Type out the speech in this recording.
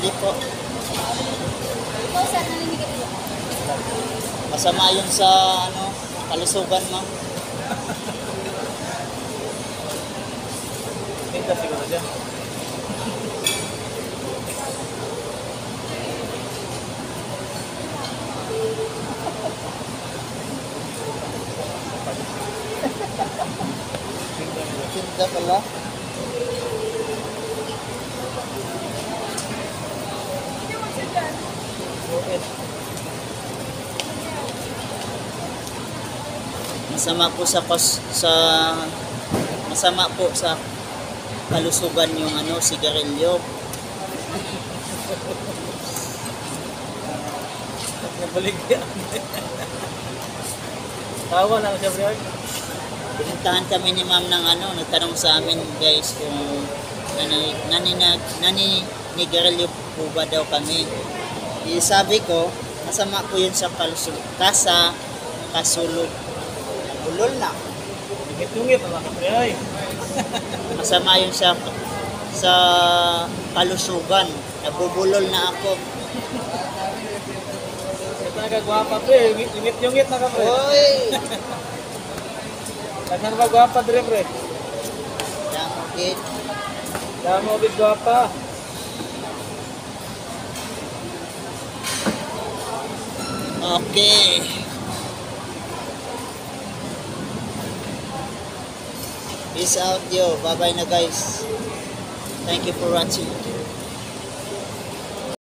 Hindi po. Ikaw saan naninigarilyo? Masama yun sa kalusugan mo. Tinta siguro dyan. Tinda pala. Masama po masama po sa kalusugan yung sigarilyo. Nabaligyan. Tawa lang siya, bro. Pinuntahan kami ni ma'am ng nagtanong sa amin guys kung naninigarilyo po ba daw kami. Sabi ko, masama po yun sa kasulog. Bulol na. Tungit-tungit mga kapre. Masama yun sa kalusugan. Nabubulol na ako. Ito nagagwapa, pre. Ingit-ingit na kapre. Oy! Naghan ba gwapa, dire, pre? Dangkit. Damo big gwapa. Okay. Peace out yo. Bye bye na guys. Thank you for watching.